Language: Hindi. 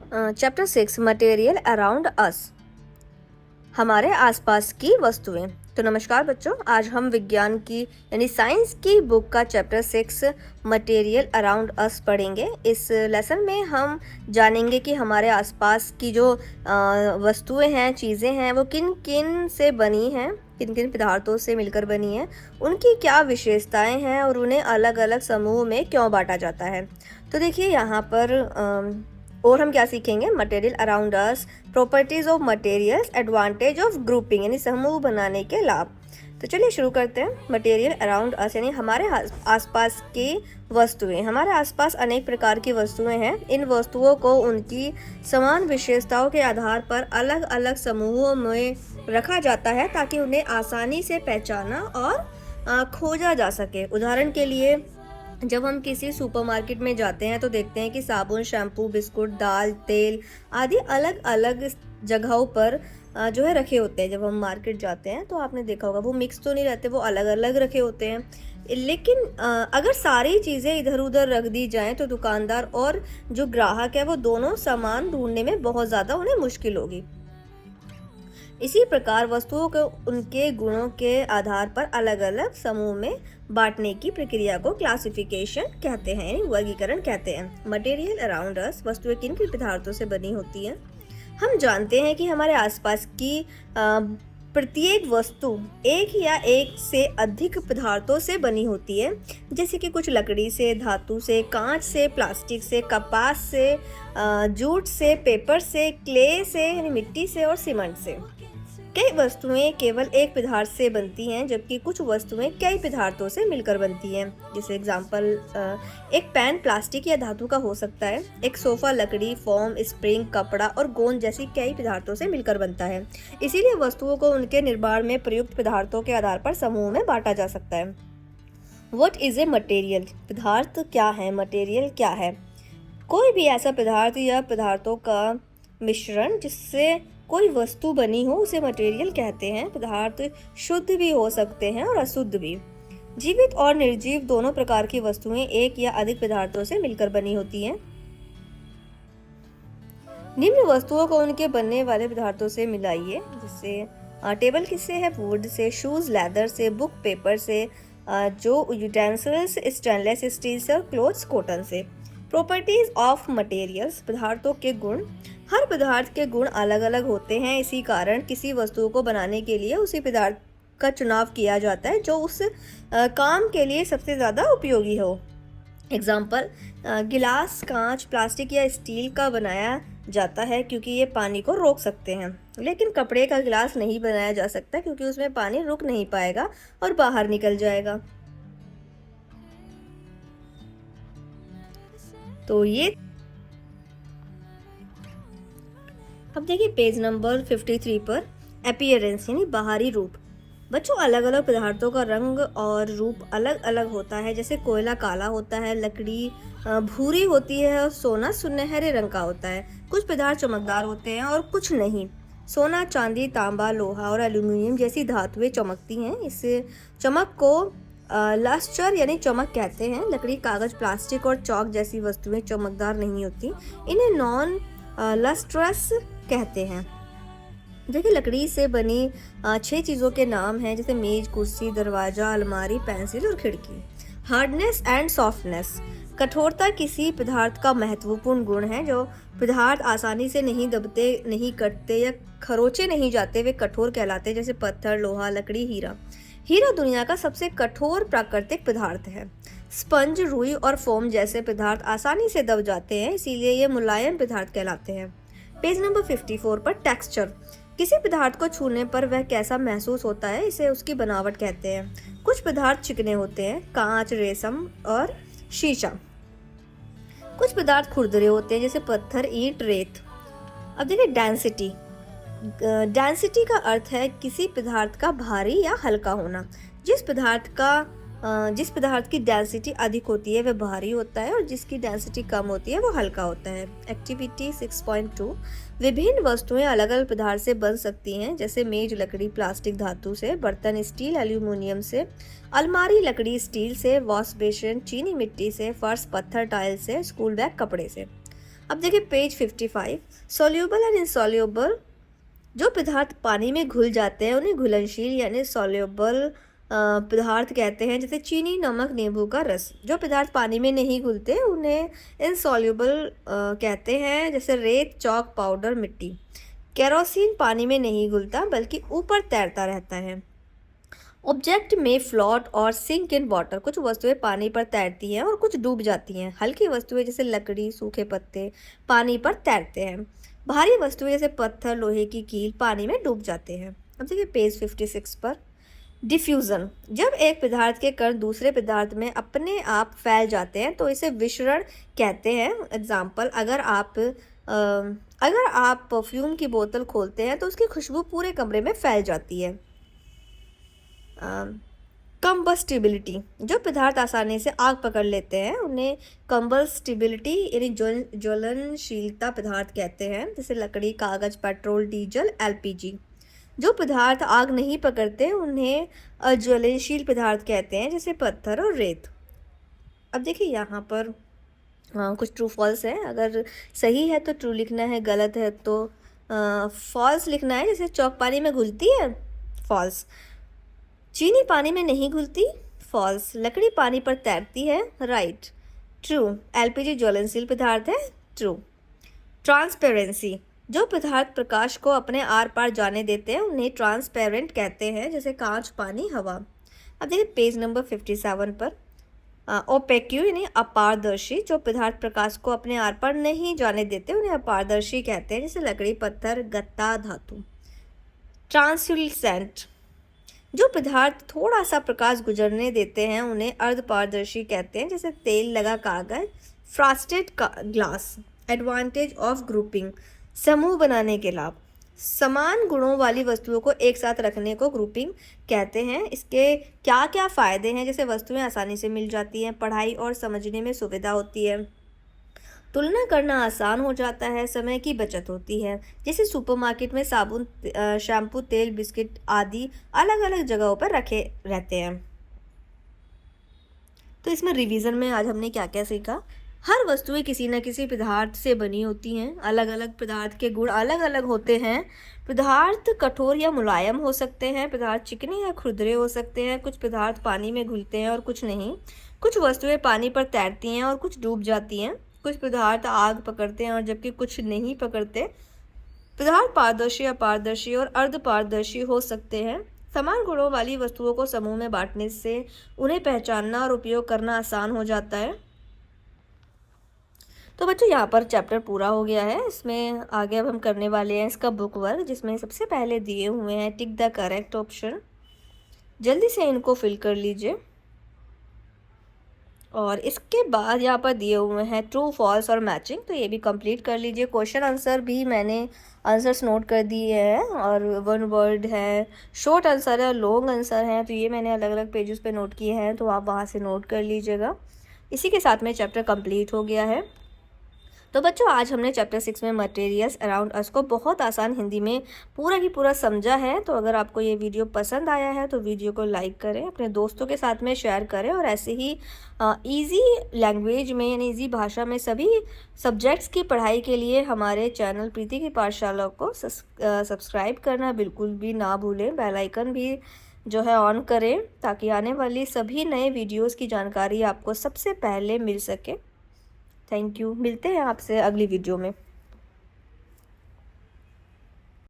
चैप्टर 6 मटेरियल अराउंड अस, हमारे आसपास की वस्तुएं। तो नमस्कार बच्चों, आज हम विज्ञान की यानी साइंस की बुक का चैप्टर 6 मटेरियल अराउंड अस पढ़ेंगे। इस लेसन में हम जानेंगे कि हमारे आसपास की जो वस्तुएं हैं, चीज़ें हैं, वो किन किन से बनी हैं, किन किन पदार्थों से मिलकर बनी हैं, उनकी क्या विशेषताएं हैं और उन्हें अलग अलग समूह में क्यों बांटा जाता है। तो देखिए यहाँ पर और हम क्या सीखेंगे, material around us, properties of materials, advantage of grouping यानी समूह बनाने के लाभ। तो चलिए शुरू करते हैं। मटेरियल अराउंड अस यानी हमारे आसपास की वस्तुएं। हमारे आसपास अनेक प्रकार की वस्तुएं हैं। इन वस्तुओं को उनकी समान विशेषताओं के आधार पर अलग अलग समूहों में रखा जाता है ताकि उन्हें आसानी से पहचाना और खोजा जा सके। उदाहरण के लिए जब हम किसी सुपरमार्केट में जाते हैं तो देखते हैं कि साबुन, शैम्पू, बिस्कुट, दाल, तेल आदि अलग अलग जगहों पर जो है रखे होते हैं। जब हम मार्केट जाते हैं तो आपने देखा होगा वो मिक्स तो नहीं रहते, वो अलग अलग रखे होते हैं। लेकिन अगर सारी चीज़ें इधर उधर रख दी जाएं तो दुकानदार और जो ग्राहक है वो दोनों सामान ढूंढने में बहुत ज़्यादा उन्हें मुश्किल होगी। इसी प्रकार वस्तुओं को उनके गुणों के आधार पर अलग अलग समूह में बांटने की प्रक्रिया को क्लासिफिकेशन कहते हैं, यानी वर्गीकरण कहते हैं। मटेरियल अराउंड अस, वस्तुएं किन किन पदार्थों से बनी होती हैं। हम जानते हैं कि हमारे आसपास की प्रत्येक वस्तु एक या एक से अधिक पदार्थों से बनी होती है, जैसे कि कुछ लकड़ी से, धातु से, कांच से, प्लास्टिक से, कपास से, जूट से, पेपर से, क्ले से यानी मिट्टी से और सीमेंट से। कई वस्तुएं केवल एक पदार्थ से बनती हैं, जबकि कुछ वस्तुएं कई पदार्थों से मिलकर बनती हैं। जैसे एग्जांपल, एक पेन प्लास्टिक या धातु का हो सकता है। एक सोफा लकड़ी, फोम, स्प्रिंग, कपड़ा और गोंद जैसी कई पदार्थों से मिलकर बनता है। इसीलिए वस्तुओं को उनके निर्माण में प्रयुक्त पदार्थों के आधार पर समूह में बांटा जा सकता है। What is a material? पदार्थ क्या है, मटेरियल क्या है? कोई भी ऐसा पदार्थ या पदार्थों का मिश्रण जिससे कोई वस्तु बनी हो उसे मटेरियल कहते हैं। पदार्थ शुद्ध भी हो सकते हैं और अशुद्ध भी। जीवित और निर्जीव दोनों प्रकार की वस्तुएं एक या अधिक पदार्थों से मिलकर बनी होती हैं। निम्न वस्तुओं को उनके बनने वाले पदार्थों से मिलाइए। जैसे टेबल किससे है? Would say. शूज लेदर से। बुक पेपर से। जो यूटेंसिल्स स्टेनलेस स्टील से और क्लोथ्स कॉटन से। प्रॉपर्टीज ऑफ मटेरियल्स, पदार्थों के गुण। हर पदार्थ के गुण अलग अलग होते हैं, इसी कारण किसी वस्तु को बनाने के लिए उसी पदार्थ का चुनाव किया जाता है जो उस काम के लिए सबसे ज़्यादा उपयोगी हो। एग्जाम्पल, गिलास कांच, प्लास्टिक या स्टील का बनाया जाता है क्योंकि ये पानी को रोक सकते हैं, लेकिन कपड़े का गिलास नहीं बनाया जा सकता क्योंकि उसमें पानी रुक नहीं पाएगा और बाहर निकल जाएगा। तो ये अब देखिए पेज नंबर 53 पर अपीयरेंस यानी बाहरी रूप। बच्चों, अलग अलग पदार्थों का रंग और रूप अलग अलग होता है। जैसे कोयला काला होता है, लकड़ी भूरी होती है और सोना सुनहरे रंग का होता है। कुछ पदार्थ चमकदार होते हैं और कुछ नहीं। सोना, चांदी, तांबा, लोहा और एल्यूमिनियम जैसी धातुएं चमकती हैं। इससे चमक को लस्टर यानी चमक कहते हैं। लकड़ी, कागज, प्लास्टिक और चौक जैसी वस्तुएं चमकदार नहीं होती, इन्हें नॉन लस्ट्रस कहते हैं। देखिए लकड़ी से बनी 6 चीज़ों के नाम हैं, जैसे मेज, कुर्सी, दरवाजा, अलमारी, पेंसिल और खिड़की। हार्डनेस एंड सॉफ्टनेस, कठोरता किसी पदार्थ का महत्वपूर्ण गुण है। जो पदार्थ आसानी से नहीं दबते, नहीं कटते या खरोचे नहीं जाते, वे कठोर कहलाते हैं। जैसे पत्थर, लोहा, लकड़ी, हीरा। हीरा दुनिया का सबसे कठोर प्राकृतिक पदार्थ है। स्पंज, रुई और फोम जैसे पदार्थ आसानी से दब जाते हैं, इसीलिए ये मुलायम पदार्थ कहलाते हैं। पेज नंबर 54 पर टेक्सचर, किसी पदार्थ को छूने पर वह कैसा महसूस होता है, इसे उसकी बनावट कहते हैं। कुछ पदार्थ चिकने होते हैं, कांच, रेशम और शीशा। कुछ पदार्थ खुरदरे होते हैं, जैसे पत्थर, ईंट, रेत। अब देखिए डेंसिटी। डेंसिटी का अर्थ है किसी पदार्थ का भारी या हल्का होना। जिस पदार्थ की डेंसिटी अधिक होती है वह भारी होता है और जिसकी डेंसिटी कम होती है वो हल्का होता है। एक्टिविटी 6.2, विभिन्न वस्तुएं अलग अलग पदार्थ से बन सकती हैं, जैसे मेज लकड़ी, प्लास्टिक, धातु से। बर्तन स्टील, एल्यूमिनियम से। अलमारी लकड़ी, स्टील से। वॉश बेसिन चीनी मिट्टी से। फर्श पत्थर, टाइल से। स्कूल बैग कपड़े से। अब देखिए पेज 55, सोल्यूबल एंड इनसोल्यूबल। जो पदार्थ पानी में घुल जाते हैं उन्हें घुलनशील यानी सोल्यूबल पदार्थ कहते हैं, जैसे चीनी, नमक, नींबू का रस। जो पदार्थ पानी में नहीं घुलते उन्हें इनसोल्यूबल कहते हैं, जैसे रेत, चॉक, पाउडर, मिट्टी। केरोसिन पानी में नहीं घुलता बल्कि ऊपर तैरता रहता है। ऑब्जेक्ट में फ्लोट और सिंक इन वाटर। कुछ वस्तुएं पानी पर तैरती हैं और कुछ डूब जाती हैं। हल्की वस्तुएं जैसे लकड़ी, सूखे पत्ते पानी पर तैरते हैं। भारी वस्तुएं जैसे पत्थर, लोहे की कील पानी में डूब जाते हैं। अब देखिए पेज 56 पर, डिफ्यूज़न। जब एक पदार्थ के कण दूसरे पदार्थ में अपने आप फैल जाते हैं तो इसे विसरण कहते हैं। एग्जाम्पल, अगर आप परफ्यूम की बोतल खोलते हैं तो उसकी खुशबू पूरे कमरे में फैल जाती है। कंबस्टिबिलिटी। जो पदार्थ आसानी से आग पकड़ लेते हैं उन्हें कंबस्टिबिलिटी यानी ज्वलनशीलता पदार्थ कहते हैं, जैसे लकड़ी, कागज, पेट्रोल, डीजल, एलपीजी। जो पदार्थ आग नहीं पकड़ते उन्हें अज्वलनशील पदार्थ कहते हैं, जैसे पत्थर और रेत। अब देखिए यहाँ पर कुछ ट्रू फॉल्स है। अगर सही है तो ट्रू लिखना है, गलत है तो फॉल्स लिखना है। जैसे चॉक पानी में घुलती है, फॉल्स। चीनी पानी में नहीं घुलती, फॉल्स। लकड़ी पानी पर तैरती है, राइट। ट्रू। एलपीजी ज्वलनशील पदार्थ है, ट्रू। ट्रांसपेरेंसी। जो पदार्थ प्रकाश को अपने आर पार जाने देते हैं उन्हें ट्रांसपेरेंट कहते हैं, जैसे कांच, पानी, हवा। अब देखिए पेज नंबर 57 पर, ओपेक्यू यानी अपारदर्शी। जो पदार्थ प्रकाश को अपने आर पार नहीं जाने देते उन्हें अपारदर्शी कहते हैं, जैसे लकड़ी, पत्थर, गत्ता, धातु। ट्रांसल्यूसेंट। जो पदार्थ थोड़ा सा प्रकाश गुजरने देते हैं उन्हें अर्धपारदर्शी कहते हैं, जैसे तेल लगा कागज, frosted glass. Advantage of grouping. समूह बनाने के लाभ। समान गुणों वाली वस्तुओं को एक साथ रखने को ग्रुपिंग कहते हैं। इसके क्या क्या फ़ायदे हैं, जैसे वस्तुएं आसानी से मिल जाती हैं, पढ़ाई और समझने में सुविधा होती है, तुलना करना आसान हो जाता है, समय की बचत होती है। जैसे सुपरमार्केट में साबुन, शैम्पू, तेल, बिस्किट आदि अलग अलग जगहों पर रखे रहते हैं। तो इसमें रिवीजन में आज हमने क्या क्या सीखा। हर वस्तुएं किसी न किसी पदार्थ से बनी होती हैं। अलग अलग पदार्थ के गुण अलग अलग होते हैं। पदार्थ कठोर या मुलायम हो सकते हैं, पदार्थ चिकने या खुरदरे हो सकते हैं, कुछ पदार्थ पानी में घुलते हैं और कुछ नहीं। कुछ वस्तुएं पानी पर तैरती हैं और कुछ डूब जाती हैं। कुछ पदार्थ आग पकड़ते हैं और जबकि कुछ नहीं पकड़ते। पदार्थ पारदर्शी, अपारदर्शी और अर्धपारदर्शी हो सकते हैं। समान गुणों वाली वस्तुओं को समूह में बांटने से उन्हें पहचानना और उपयोग करना आसान हो जाता है। तो बच्चों यहाँ पर चैप्टर पूरा हो गया है। इसमें आगे अब हम करने वाले हैं इसका बुक वर्क, जिसमें सबसे पहले दिए हुए हैं टिक द करेक्ट ऑप्शन। जल्दी से इनको फिल कर लीजिए। और इसके बाद यहाँ पर दिए हुए हैं ट्रू, फॉल्स और मैचिंग, तो ये भी कंप्लीट कर लीजिए। क्वेश्चन आंसर भी मैंने आंसर्स नोट कर दिए हैं, और 1 वर्ड है, शॉर्ट आंसर है, लॉन्ग आंसर है, तो ये मैंने अलग अलग पेजेस पे नोट किए हैं, तो आप वहाँ से नोट कर लीजिएगा। इसी के साथ में चैप्टर कंप्लीट हो गया है। तो बच्चों आज हमने चैप्टर 6 में मटेरियल्स अराउंड अस को बहुत आसान हिंदी में पूरा की पूरा समझा है। तो अगर आपको ये वीडियो पसंद आया है तो वीडियो को लाइक करें, अपने दोस्तों के साथ में शेयर करें, और ऐसे ही इजी लैंग्वेज में यानी इजी भाषा में सभी सब्जेक्ट्स की पढ़ाई के लिए हमारे चैनल प्रीति की पाठशाला को सब्सक्राइब करना बिल्कुल भी ना भूलें। बेल आइकन भी जो है ऑन करें, ताकि आने वाली सभी नए वीडियोज़ की जानकारी आपको सबसे पहले मिल सके। Thank you. मिलते हैं आपसे अगली वीडियो में।